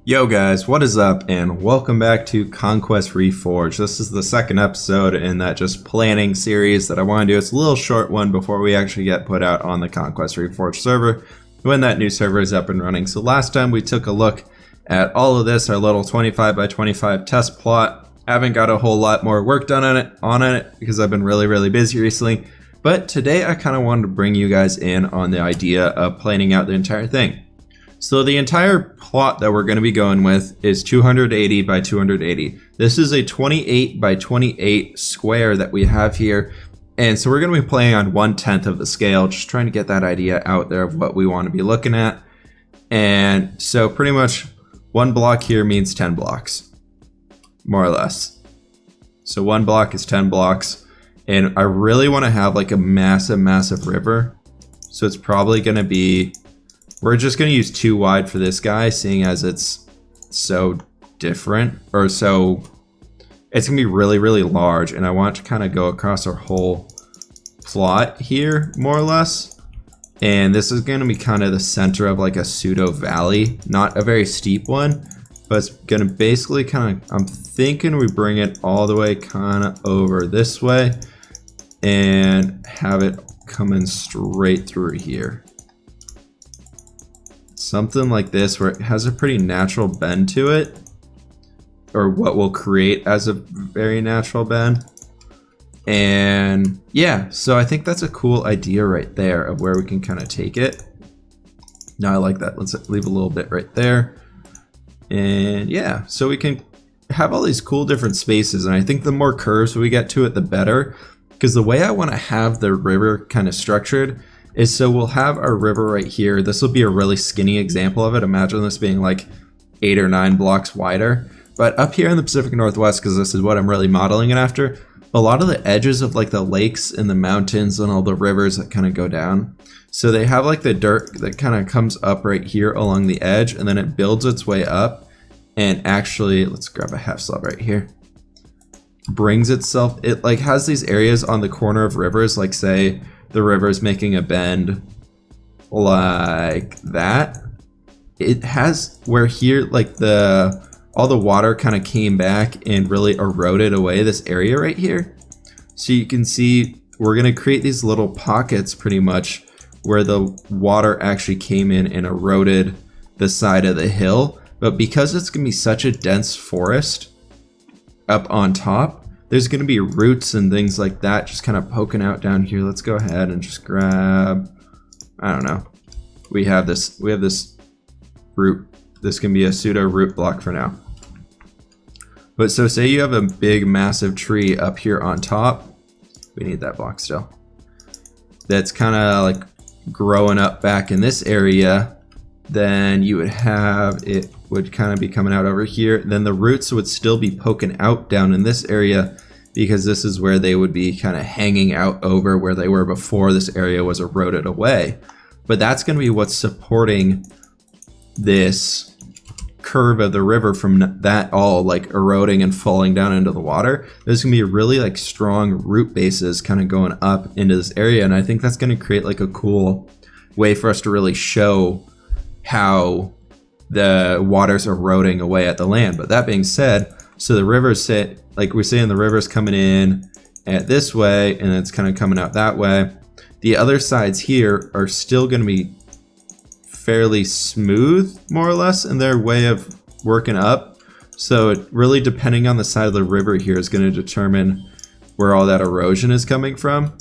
Yo guys, what is up, and welcome back to Conquest Reforged. This is the second episode in that just planning series that I want to do. It's a little short one before we actually get put out on the Conquest Reforged server when that new server is up and running. So last time we took a look at all of this, our little 25 by 25 test plot. I haven't got a whole lot more work done on it because I've been really busy recently. But today I kind of wanted to bring you guys in on the idea of planning out the entire thing. So the entire plot that we're going to be going with is 280 by 280. This is a 28 by 28 square that we have here. And so we're going to be playing on 1/10 of the scale, just trying to get that idea out there of what we want to be looking at. And so pretty much one block here means 10 blocks, more or less. So one block is 10 blocks. And I really want to have like a massive river. So it's probably going to be, we're just going to use 2 wide for this guy, seeing as it's so different, or so, it's going to be really large, and I want to kind of go across our whole plot here, more or less. And this is going to be kind of the center of like a pseudo valley, not a very steep one, but it's going to basically kind of, I'm thinking we bring it all the way kind of over this way and have it coming straight through here. Something like this where it has a pretty natural bend to it, or what we'll create as a very natural bend. And yeah, so I think that's a cool idea right there of where we can kind of take it. Now I like that. Let's leave a little bit right there. And yeah, so we can have all these cool different spaces, and I think the more curves we get to it, the better, because the way I want to have the river kind of structured is, so we'll have our river right here. This will be a really skinny example of it. Imagine this being like 8 or 9 blocks wider. But up here in the Pacific Northwest, because this is what I'm really modeling it after, a lot of the edges of like the lakes and the mountains and all the rivers that kind of go down. So they have like the dirt that kind of comes up right here along the edge, and then it builds its way up. And actually, let's grab a half slab right here. Brings itself, it like has these areas on the corner of rivers, like say, the river's making a bend like that. It has where here like all the water kind of came back and really eroded away this area right here. So you can see we're going to create these little pockets pretty much where the water actually came in and eroded the side of the hill. But because it's going to be such a dense forest up on top, there's going to be roots and things like that just kind of poking out down here. Let's go ahead and just grab, I don't know. We have this root. This can be a pseudo root block for now. But so say you have a big massive tree up here on top. We need that block still. That's kind of like growing up back in this area. Then you would have, it would kind of be coming out over here. Then the roots would still be poking out down in this area, because this is where they would be kind of hanging out over where they were before this area was eroded away. But that's going to be what's supporting this curve of the river from that all like eroding and falling down into the water. There's going to be really like strong root bases kind of going up into this area. And I think that's going to create like a cool way for us to really show how the water's eroding away at the land. But that being said, so the rivers sit, like we're saying, the river's coming in at this way, and it's kind of coming out that way. The other sides here are still going to be fairly smooth, more or less, in their way of working up. So it really, depending on the side of the river here, is going to determine where all that erosion is coming from.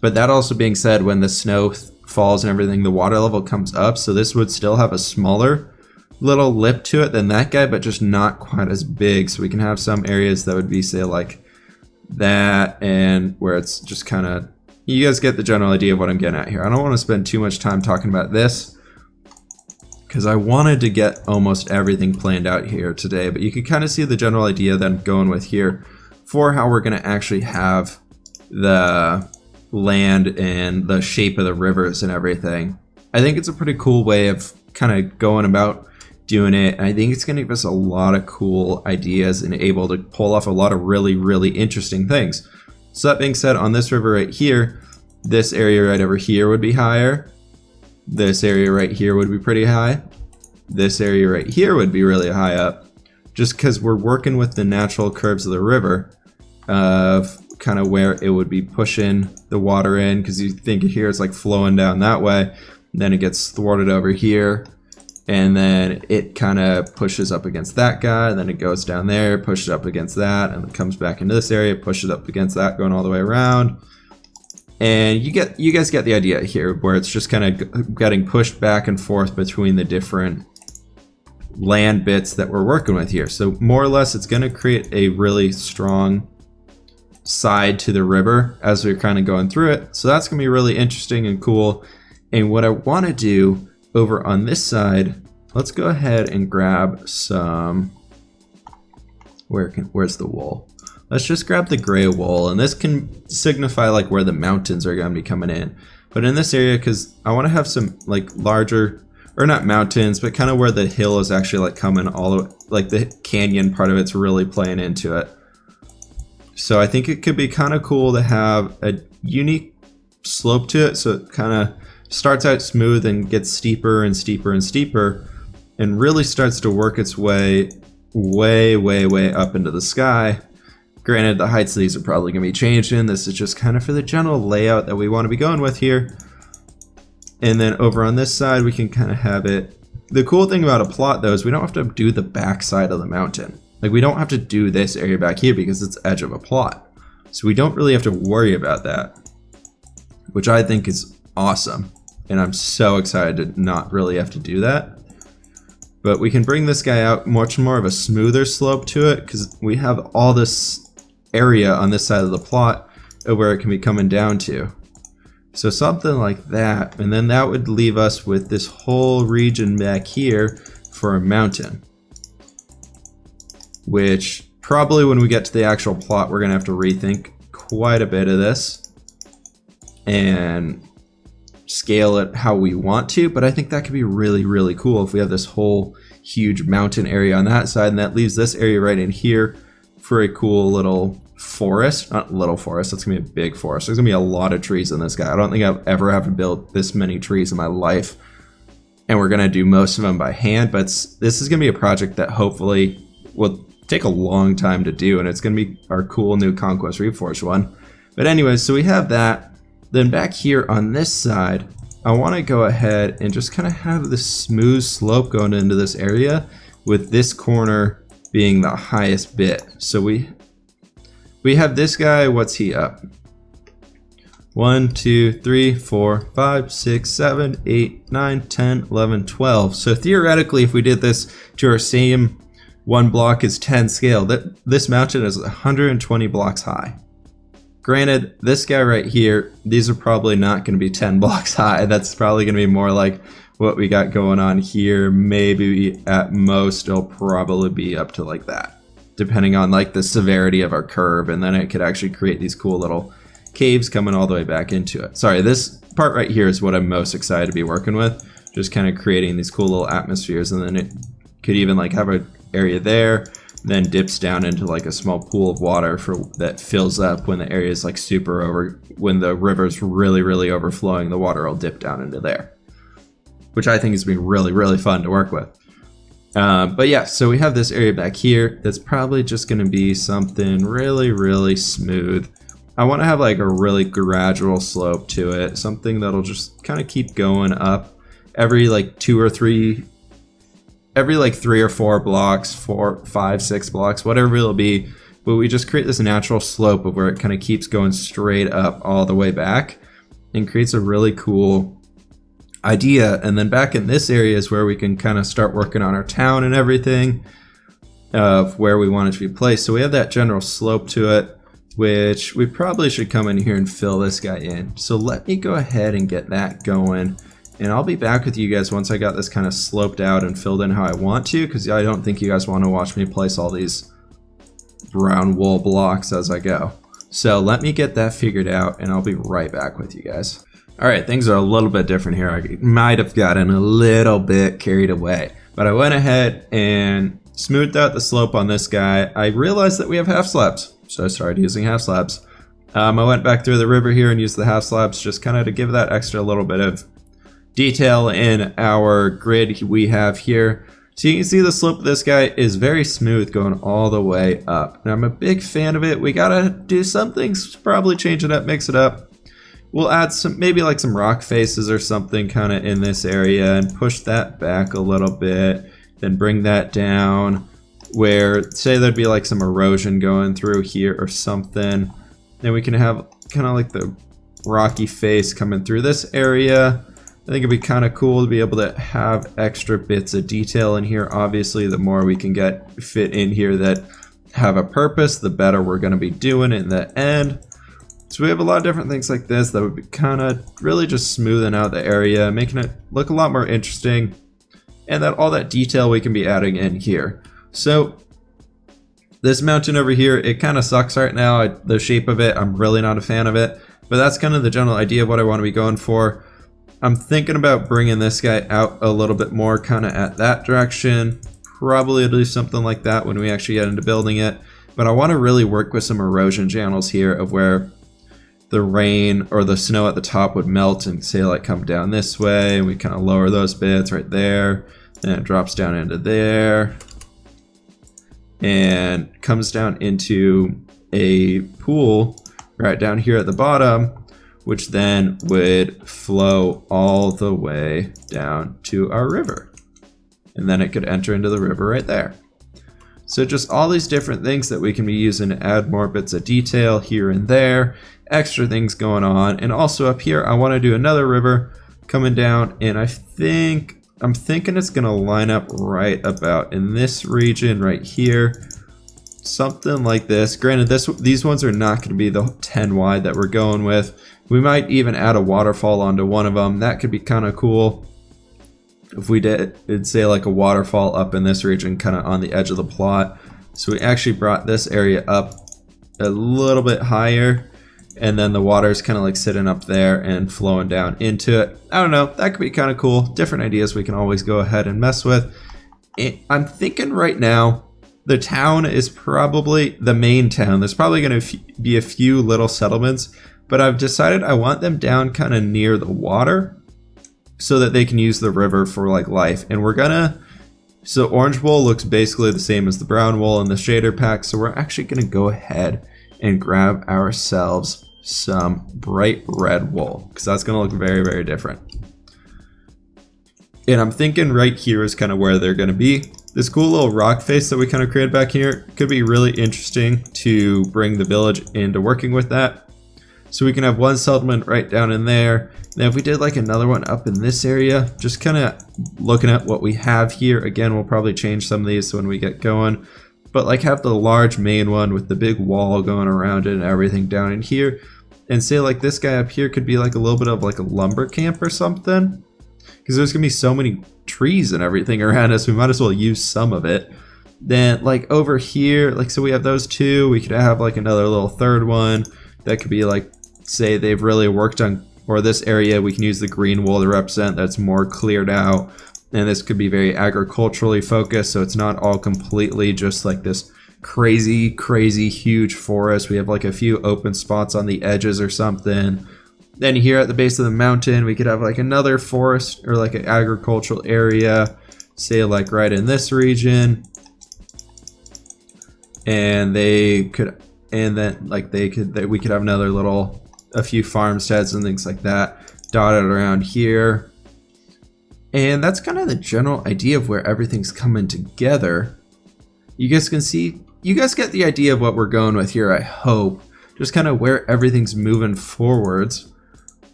But that also being said, when the snow falls and everything, the water level comes up. So this would still have a smaller little lip to it than that guy, but just not quite as big. So we can have some areas that would be, say, like that, and where it's just kind of, you guys get the general idea of what I'm getting at here. I don't want to spend too much time talking about this because I wanted to get almost everything planned out here today, but you can kind of see the general idea that I'm going with here for how we're going to actually have the land and the shape of the rivers and everything. I think it's a pretty cool way of kind of going about doing it. I think it's going to give us a lot of cool ideas and able to pull off a lot of really interesting things. So that being said, on this river right here, this area right over here would be higher. This area right here would be pretty high. this area right here would be really high up, just because we're working with the natural curves of the river of kind of where it would be pushing the water in, because you think here it's like flowing down that way, then it gets thwarted over here, and then it kind of pushes up against that guy, and then it goes down there, pushes up against that, and it comes back into this area, pushes up against that, going all the way around. And you guys get the idea here, where it's just kind of getting pushed back and forth between the different land bits that we're working with here. So more or less, it's going to create a really strong side to the river as we're kind of going through it. So that's going to be really interesting and cool. And what I want to do over on this side, let's go ahead and grab some, where's the wool? Let's just grab the gray wool, and this can signify like where the mountains are going to be coming in. But in this area, because I want to have some like larger, or not mountains, but kind of where the hill is actually like coming all the way, like the canyon part of it's really playing into it. So I think it could be kind of cool to have a unique slope to it. So it kind of starts out smooth and gets steeper and steeper and steeper, and really starts to work its way way up into the sky. Granted, the heights of these are probably going to be changing. This is just kind of for the general layout that we want to be going with here. And then over on this side, we can kind of have it. The cool thing about a plot, though, is we don't have to do the back side of the mountain. Like, we don't have to do this area back here because it's edge of a plot. So we don't really have to worry about that, which I think is awesome. And I'm so excited to not really have to do that. But we can bring this guy out much more of a smoother slope to it, because we have all this area on this side of the plot where it can be coming down to. So something like that, and then that would leave us with this whole region back here for a mountain, which probably when we get to the actual plot, we're gonna have to rethink quite a bit of this and scale it how we want to. But I think that could be really cool if we have this whole huge mountain area on that side, and that leaves this area right in here for a cool little forest. Not little forest, that's gonna be a big forest. There's gonna be a lot of trees in this guy. I don't think I've ever have to build this many trees in my life, and we're gonna do most of them by hand. But this is gonna be a project that hopefully will take a long time to do, and it's gonna be our cool new Conquest Reforged one. But anyways, so we have that. Then back here on this side, I want to go ahead and just kind of have this smooth slope going into this area, with this corner being the highest bit. So we have this guy. What's he up? 1, 2, 3, 4, 5, 6, 7, 8, 9, 10, 11, 12. So theoretically, if we did this to our same one block is 10 scale, this mountain is 120 blocks high. Granted, this guy right here, these are probably not going to be 10 blocks high. That's probably going to be more like what we got going on here. Maybe at most it'll probably be up to like that, depending on like the severity of our curve, and then it could actually create these cool little caves coming all the way back into it. Sorry, this part right here is what I'm most excited to be working with, just kind of creating these cool little atmospheres, and then it could even like have an area there, then dips down into like a small pool of water that fills up when the area is like super over, when the river's really overflowing, the water will dip down into there, which I think is being really fun to work with. But yeah, so we have this area back here that's probably just going to be something really smooth. I want to have like a really gradual slope to it, something that'll just kind of keep going up every like 2 or 3, every like 3 or 4 blocks, 4, 5, 6 blocks, whatever it'll be. But we just create this natural slope of where it kind of keeps going straight up all the way back and creates a really cool idea. And then back in this area is where we can kind of start working on our town and everything of where we want it to be placed. So we have that general slope to it, which we probably should come in here and fill this guy in. So let me go ahead and get that going. And I'll be back with you guys once I got this kind of sloped out and filled in how I want to, because I don't think you guys want to watch me place all these brown wool blocks as I go. So let me get that figured out, and I'll be right back with you guys. All right, things are a little bit different here. I might have gotten a little bit carried away, but I went ahead and smoothed out the slope on this guy. I realized that we have half slabs, so I started using half slabs. I went back through the river here and used the half slabs just kind of to give that extra little bit of detail in our grid we have here. So you can see the slope of this guy is very smooth going all the way up. And I'm a big fan of it. We gotta do some things, probably change it up, mix it up. We'll add some, maybe like some rock faces or something kind of in this area and push that back a little bit. Then bring that down where, say there'd be like some erosion going through here or something. Then we can have kind of like the rocky face coming through this area. I think it'd be kind of cool to be able to have extra bits of detail in here. Obviously, the more we can fit in here that have a purpose, the better we're going to be doing in the end. So we have a lot of different things like this that would be kind of really just smoothing out the area, making it look a lot more interesting, and that all that detail we can be adding in here. So this mountain over here, it kind of sucks right now. The shape of it, I'm really not a fan of it, but that's kind of the general idea of what I want to be going for. I'm thinking about bringing this guy out a little bit more kind of at that direction. Probably do something like that when we actually get into building it. But I want to really work with some erosion channels here of where the rain or the snow at the top would melt and say like come down this way. And we kind of lower those bits right there. Then it drops down into there. And comes down into a pool right down here at the bottom, which then would flow all the way down to our river. And then it could enter into the river right there. So just all these different things that we can be using to add more bits of detail here and there, extra things going on. And also up here, I want to do another river coming down, and I'm thinking it's gonna line up right about in this region right here. Something like this. Granted, these ones are not going to be the 10 wide that we're going with. We might even add a waterfall onto one of them. That could be kind of cool. If we did say like a waterfall up in this region, kind of on the edge of the plot. So we actually brought this area up a little bit higher, and then the water is kind of like sitting up there and flowing down into it. I don't know. That could be kind of cool. Different ideas we can always go ahead and mess with. I'm thinking right now, the town is probably the main town. There's probably going to be a few little settlements, but I've decided I want them down kind of near the water so that they can use the river for like life. And so orange wool looks basically the same as the brown wool in the shader pack. So we're actually going to go ahead and grab ourselves some bright red wool because that's going to look very, very different. And I'm thinking right here is kind of where they're going to be. This cool little rock face that we kind of created back here could be really interesting to bring the village into working with that. So we can have one settlement right down in there. Now if we did like another one up in this area, just kind of looking at what we have here. Again, we'll probably change some of these when we get going. But like have the large main one with the big wall going around it and everything down in here. And say like this guy up here could be like a little bit of like a lumber camp or something. Because there's going to be so many trees and everything around us, we might as well use some of it. Then like over here, like so we have those two, we could have like another little third one that could be like, say they've really worked on, or this area we can use the green wool to represent that's more cleared out. And this could be very agriculturally focused, so it's not all completely just like this crazy huge forest. We have like a few open spots on the edges or something. Then here at the base of the mountain, we could have like another forest or like an agricultural area, say like right in this region. And we could have another a few farmsteads and things like that dotted around here. And that's kind of the general idea of where everything's coming together. You guys get the idea of what we're going with here, I hope. Just kind of where everything's moving forwards.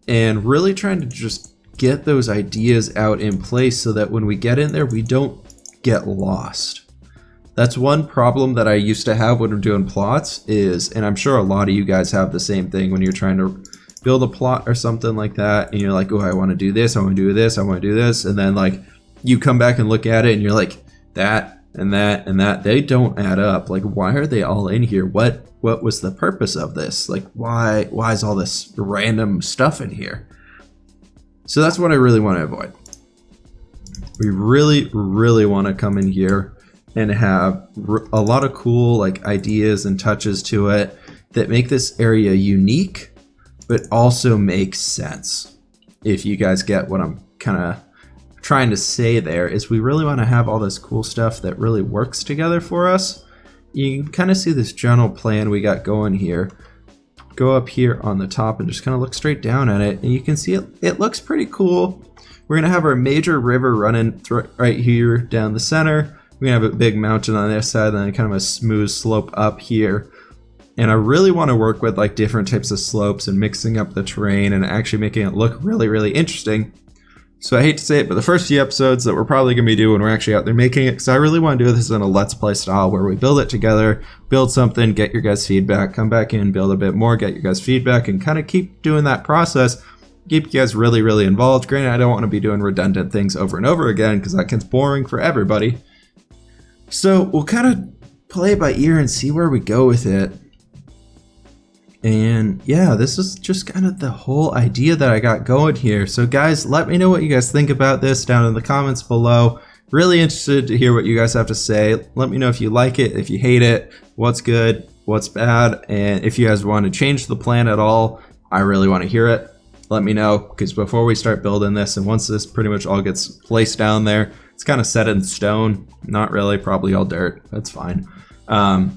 And really trying to just get those ideas out in place so that when we get in there, we don't get lost. That's one problem that I used to have when I'm doing plots is, and I'm sure a lot of you guys have the same thing when you're trying to build a plot or something like that, and you're like, oh, I want to do this, I want to do this, I want to do this, and then like you come back and look at it and you're like, that and that and that, they don't add up. Like, why are they all in here? What was the purpose of this? Like, why is all this random stuff in here? So that's what I really want to avoid. We really want to come in here and have a lot of cool like ideas and touches to it that make this area unique, but also make sense. If you guys get what I'm kind of trying to say there is we really want to have all this cool stuff that really works together for us. You can kind of see this general plan we got going here. Go up here on the top and just kind of look straight down at it, and you can see it looks pretty cool. We're gonna have our major river running right here down the center. We're gonna have a big mountain on this side, and then kind of a smooth slope up here. And I really want to work with like different types of slopes and mixing up the terrain and actually making it look really, really interesting. So I hate to say it, but the first few episodes that we're probably going to be doing when we're actually out there making it, because I really want to do this in a Let's Play style where we build it together, build something, get your guys' feedback, come back in, build a bit more, get your guys' feedback, and kind of keep doing that process, keep you guys really, really involved. Granted, I don't want to be doing redundant things over and over again because that gets boring for everybody. So we'll kind of play it by ear and see where we go with it. And yeah, this is just kind of the whole idea that I got going here. So guys, let me know what you guys think about this down in the comments below. Really interested to hear what you guys have to say. Let me know if you like it, if you hate it, what's good, what's bad, and if you guys want to change the plan at all. I really want to hear it. Let me know, because before we start building this, and once this pretty much all gets placed down there, it's kind of set in stone. Not really, probably all dirt. That's fine.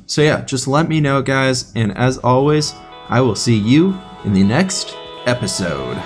So yeah, just let me know, guys, and as always, I will see you in the next episode.